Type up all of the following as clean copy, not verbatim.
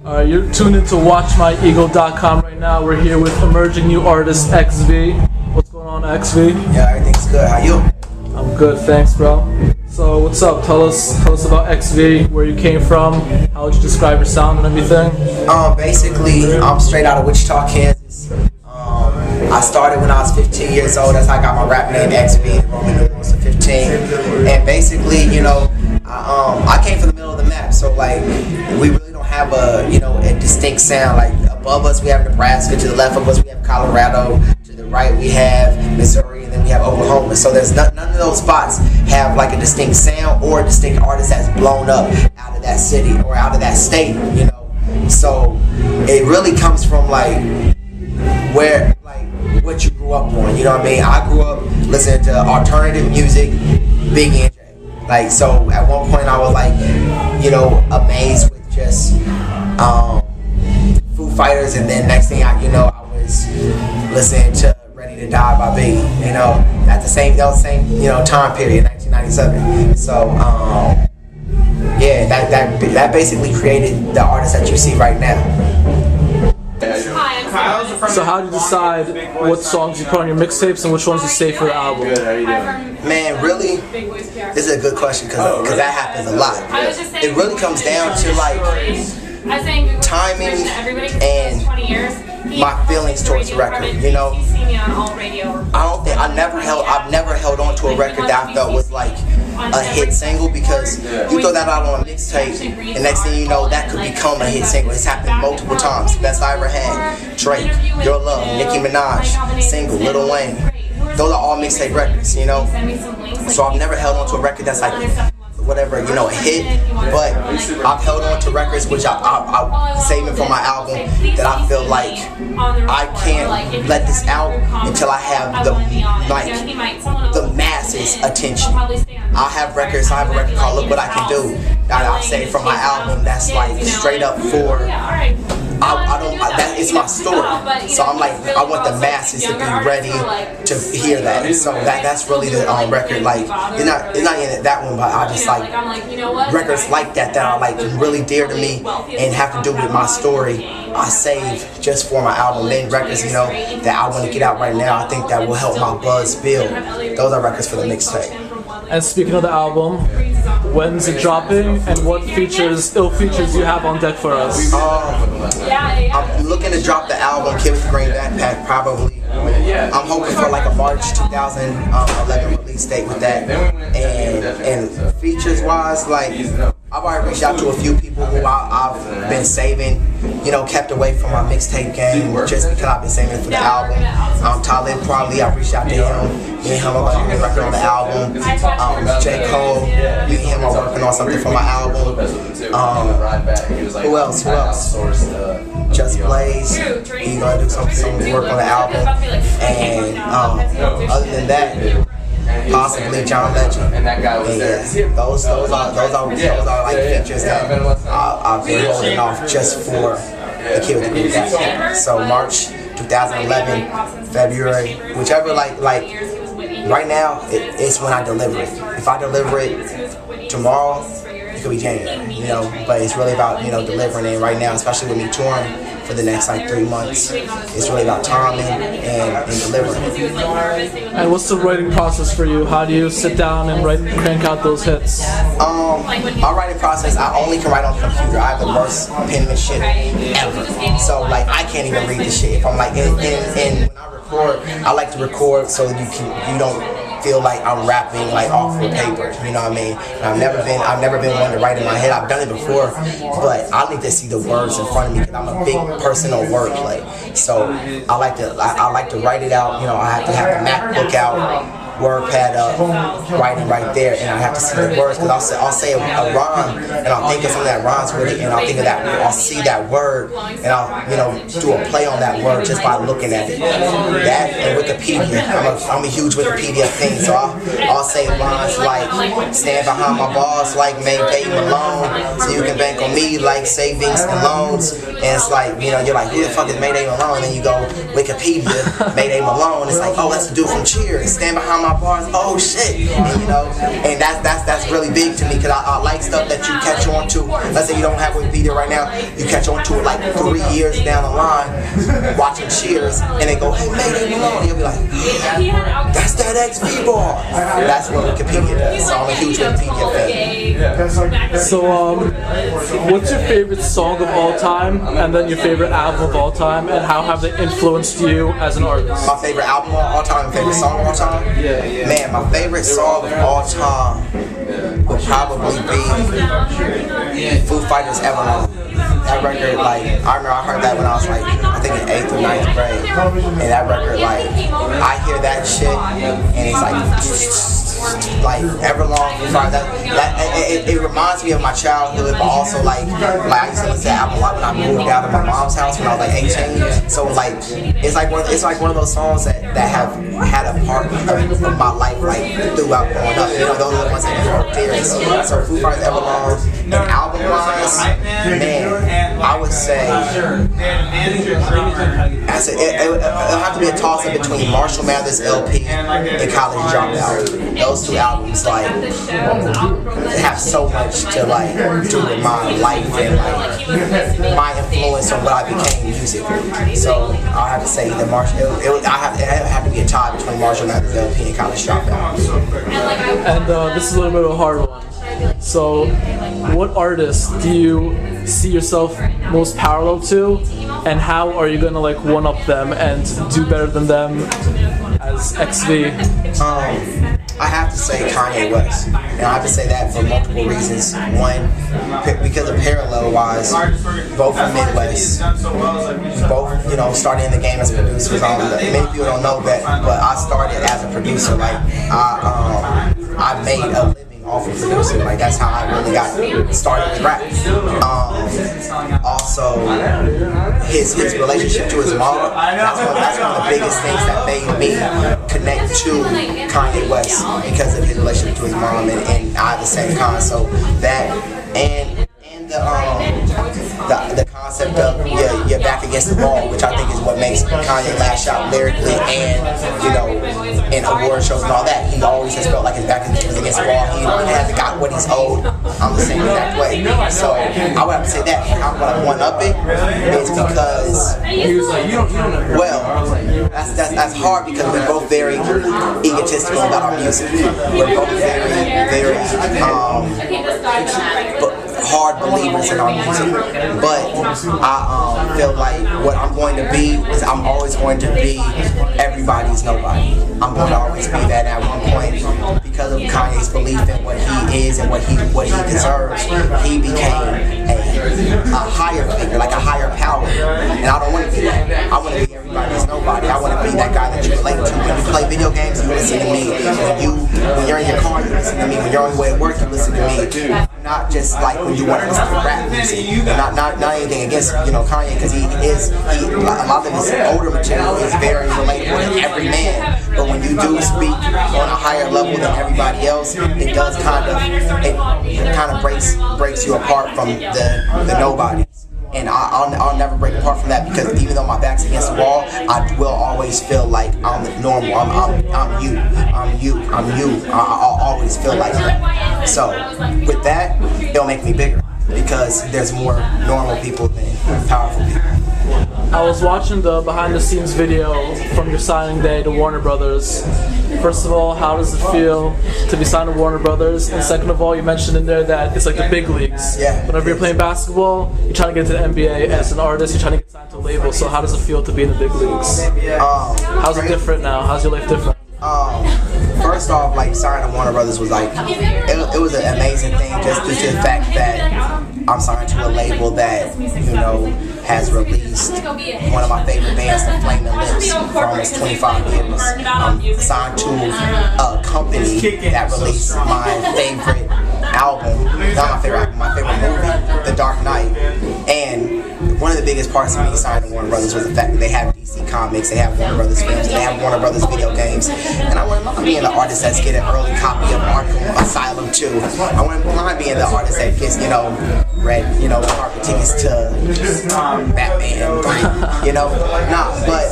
You're tuned into WatchMyEgo.com right now. We're here with emerging new artist XV. What's going on, XV? Yeah, everything's good. How you? I'm good, thanks, bro. So what's up? Tell us about XV, where you came from, how would you describe your sound and everything? Basically, I'm straight out of Wichita, Kansas. I started when I was 15 years old. That's how I got my rap name, XV, Roman numerals of 15. And basically, I came from the middle of the map, so like we really don't have a distinct sound. Like above us we have Nebraska, to the left of us we have Colorado, to the right we have Missouri, and then we have Oklahoma. So there's none of those spots have like a distinct sound or a distinct artist that's blown up out of that city or out of that state, So it really comes from like what you grew up on, you know what I mean? I grew up listening to alternative music, Biggie and Jay. Like, so at one point I was like, amazed with just Foo Fighters, and then next thing I was listening to Ready to Die by Biggie, at the same time period, 1997. So yeah, that basically created the artist that you see right now. So how do you decide what songs you put on your mixtapes and which ones you save for the album? Man, really, this is a good question because that happens a lot. It really comes down to like timing and my feelings towards the record. I've never held on to a record that I felt was like a hit single, because you throw that out on a mixtape and next thing you know that could become a hit single. It's happened multiple times. Best I Ever Had, Drake, Your Love, Nicki Minaj, single, Lil Wayne. Those are all mixtape records, So I've never held on to a record that's like whatever, a hit, but I've held on to records which I'm saving for my album that I feel like I can't let this out until I have the masses attention. I have a record called Look What I Can Do that I've saved from my album that's like straight up for it's my story. So I'm like, I want the masses to be ready to hear that. So that's really the record. Like, it's not in that one, but I just like records like that are like really dear to me and have to do with my story. I save just for my album. Then records, that I want to get out right now, I think that will help my buzz build. Those are records for the mixtape. And speaking of the album, when's it dropping, and what ill features you have on deck for us? I'm looking to drop the album Kid with the Green Backpack probably. I'm hoping for like a March 2011 release date with that. And features wise, like I've already reached out to a few people who I've been saving, kept away from my mixtape game just because I've been saving it for the album. Talib Kweli, I reached out to him. Me and him are going to be working on the album. J. Cole, me and him are working on something for my album. Who else? Just Blaze, he's going to do some work on the album. And other than that, possibly John Legend. And those are like features that I've been holding off just for the Kid with the Green Backpack. So March 2011, February, whichever like right now it's when I deliver it. If I deliver it tomorrow, it could be January, but it's really about delivering it right now, especially with me touring for the next like 3 months. It's really about timing and delivering. And what's the writing process for you? How do you sit down and crank out those hits? My writing process, I only can write on the computer. I have the worst penmanship ever. So like I can't even read the shit. If I'm like and when I record, I like to record so you don't feel like I'm rapping like off of paper, you know what I mean? And I've never been one to write in my head. I've done it before, but I need to see the words in front of me because I'm a big person on wordplay. So I like to write it out. I have to have the MacBook out, WordPad up, writing right there, and I have to see the words because I'll say a rhyme and I'll think of something that rhymes with it, and I'll think of that, I'll see that word, and I'll do a play on that word just by looking at it. That and Wikipedia, I'm a huge Wikipedia thing, so I'll say lines like stand behind my boss like Mayday Malone, so you can bank on me like savings and loans. And it's like, you're like, who the fuck is Mayday Malone? And then you go Wikipedia, Mayday Malone. It's like, oh, that's the dude from Cheers. Stand behind my my bars, oh shit, and, you know, and that's really big to me because I like stuff that you catch on to. Let's say you don't have a video right now, you catch on to it like 3 years down the line, watching Cheers, and they go, hey, Mayday Malone, you'll be like, that's that XV bar. That's what Wikipedia does. So I'm a huge Wikipedia fan. So, what's your favorite song of all time, and then your favorite album of all time, and how have they influenced you as an artist? My favorite album of all time, favorite song of all time? Yeah. Man, my favorite song of all time would probably be Foo Fighters Everlong. That record, like, I remember I heard that when I was like, I think in 8th or 9th grade. And that record, like, I hear that shit, and it's like Everlong, Foo Fighters. It reminds me of my childhood, but also like I used to listen to that album a lot when I moved out of my mom's house when I was like 18. So like it's like one of those songs that have had a part of my life like throughout growing up. You know, those are the ones that are dearest. So Foo Fighters, Everlong, and album wise, man, I would say it'll have to be a toss up between Marshall Mathers LP and College Dropout. Those two albums like have so much to like do with my life and like my influence on what I became musically. So I'll have to say either Marshall. It have to be a tie between Marshall Mathers LP and College Dropout. And this is a little bit of a hard one. So, what artists do you see yourself most parallel to, and how are you gonna like one up them and do better than them as XV? I have to say Kanye West, and I have to say that for multiple reasons. One, because of parallel-wise, both from Midwest, both, you know, started in the game as producers. Many people don't know that, but I started as a producer. Like I made a living off of producing. Like that's how I really got started with rap. Also, his relationship to his mom. That's one of the biggest things that made me connect to Kanye West because of his relationship to his mom, and I have the same kind. So that and the concept of you're back against the wall, which I think is what makes Kanye lash out lyrically and, you know, in award shows and all that. He always has felt like his back was against the wall. He hasn't got what he's owed. I'm the same exact way. So I would have to say that. How would I one up it? Is because that's hard because we're both very egotistical about our music. We're both very hard believers in our music, but I feel like what I'm going to be is I'm always going to be everybody's nobody. I'm going to always be that. At one point, because of Kanye's belief in what he is and what he deserves, he became a higher figure, like a higher power. And I don't want to be that. I want to be everybody's nobody. I want to be that guy that you relate to. When you play video games, you listen to me. When you're in your car, you listen to me. When you're on your way to work, you listen to me. Not just like when you want to listen to rap music. And not anything against, you know, Kanye, because a lot of his older material is very relatable to every man. But when you do speak on a higher level than everybody else, it does kind of breaks you apart from the nobodies. And I'll never break apart from that, because even though my back's against the wall, I will always feel like I'm normal. I'm you. I'll always feel like that. So with that, it'll make me bigger, because there's more normal people than powerful people. I was watching the behind the scenes video from your signing day to Warner Brothers. First of all, how does it feel to be signed to Warner Brothers? And second of all, you mentioned in there that it's like the big leagues. Yeah. Whenever you're playing basketball, you're trying to get to the NBA. As an artist, you're trying to get signed to a label. So how does it feel to be in the big leagues? How's it different now? How's your life different? First off, like signing to Warner Brothers was like, it was an amazing thing, just due to the fact that I'm signed to a label that, you know, has released one of my favorite bands, The Flaming Lips, for almost 25 years. I'm signed to a company that released my favorite album, not my favorite album, my favorite movie, The Dark Knight. And one of the the biggest parts of me signing Warner Brothers was the fact that they have DC Comics, they have Warner Brothers films, they have Warner Brothers video games, and I wouldn't mind being the artist that's getting an early copy of Arkham Asylum 2. I wouldn't mind being the artist that gets, red, carpet tickets to Batman 3, but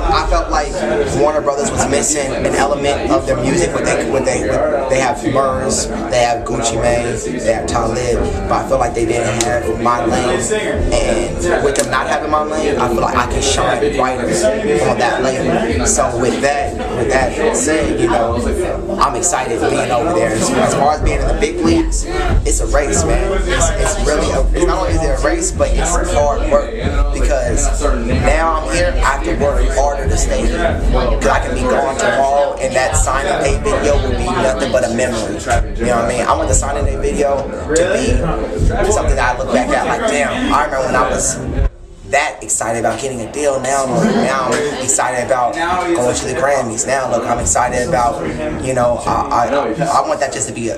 I felt like Warner Brothers was missing an element of their music. They have Murs, they have Gucci Mane, they have Talib, but I feel like they didn't have my lane, and with them not having my lane, I feel like I can shine brighter on that lane. So with that said, I'm excited being over there. As far as being in the big leagues, it's a race, man. It's really it's not only is it a race, but it's hard work, because now I'm here, I have to work harder to stay here, because I can be gone tomorrow and that signing day video will be nothing but a memory. You know what I mean? I want the signing day video to be something that I look back at like, damn, I remember when I was that excited about getting a deal. Now I'm excited about going to the Grammys. Now look, I'm excited about, I want that just to be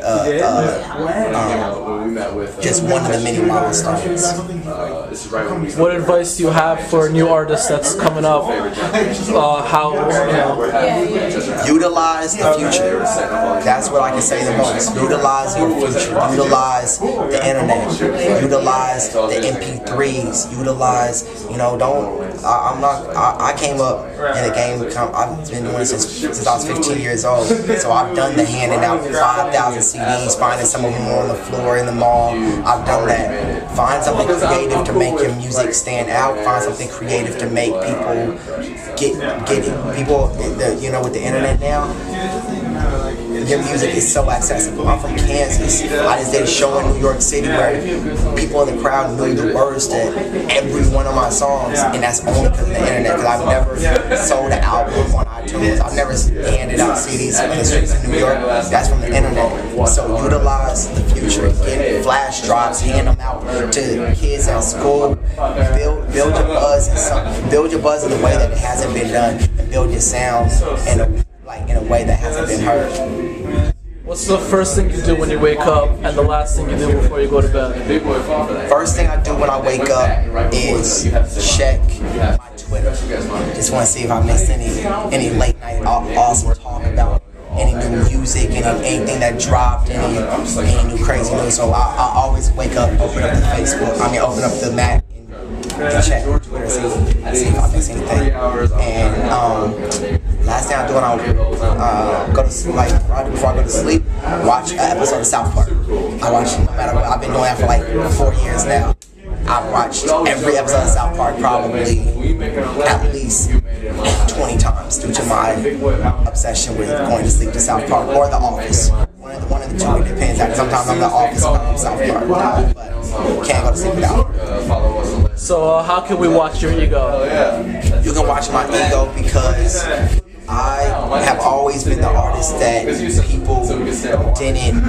just one of the many milestones. What advice do you have for a new artist that's coming up? Utilize the future. That's what I can say the most. Utilize your future. Utilize the internet. Utilize the MP3s. Utilize, I came up in the game. I've been doing it since I was 15 years old. So I've done the handing out 5,000 CDs, finding some of them on the floor in the mall. I've done that. Find something creative to make your music stand out. Find something creative to make people get it. People, with the internet now, your music is so accessible. I'm from Kansas. I just did a show in New York City where people in the crowd knew the words to every one of my songs, and that's only because of the internet. Because I've never sold an album on iTunes. I've never handed out CDs in the streets of New York. That's from the internet. So utilize the future. Get flash drives, hand them out to kids at school. Build your buzz in a way that it hasn't been done, and build your sound in a way that hasn't been heard. What's the first thing you do when you wake up and the last thing you do before you go to bed? First thing I do when I wake up is check my Twitter. Just want to see if I missed any late night awesome talk about any new music, anything that dropped, any new crazy news. So I always wake up, open up the Mac, and check Twitter, see if I miss anything. And last thing I do when I go to sleep, right before I go to sleep, watch an episode of South Park. I watch, no matter what, I've been doing that for like 4 years now. I've watched every episode of South Park probably at least 20 times due to my obsession with going to sleep to South Park or The Office. One of the two, it depends. Sometimes I'm The Office, sometimes I'm South Park, but can't go to sleep without. So how can we watch your ego? You can watch my ego because I have always been the artist that people didn't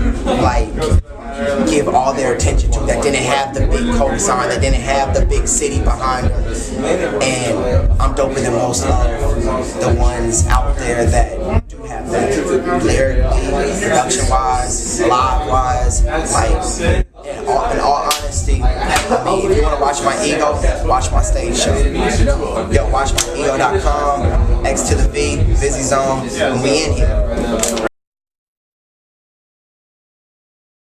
give all their attention to, that didn't have the big cosign, that didn't have the big city behind them. And I'm doper than most of the ones out there that do have that. Lyrically, production-wise, live-wise, in all honesty, if you want to watch my ego, watch my stage show. Yo, WatchMyEgo.com, X to the V, Busy Zone, and we in here.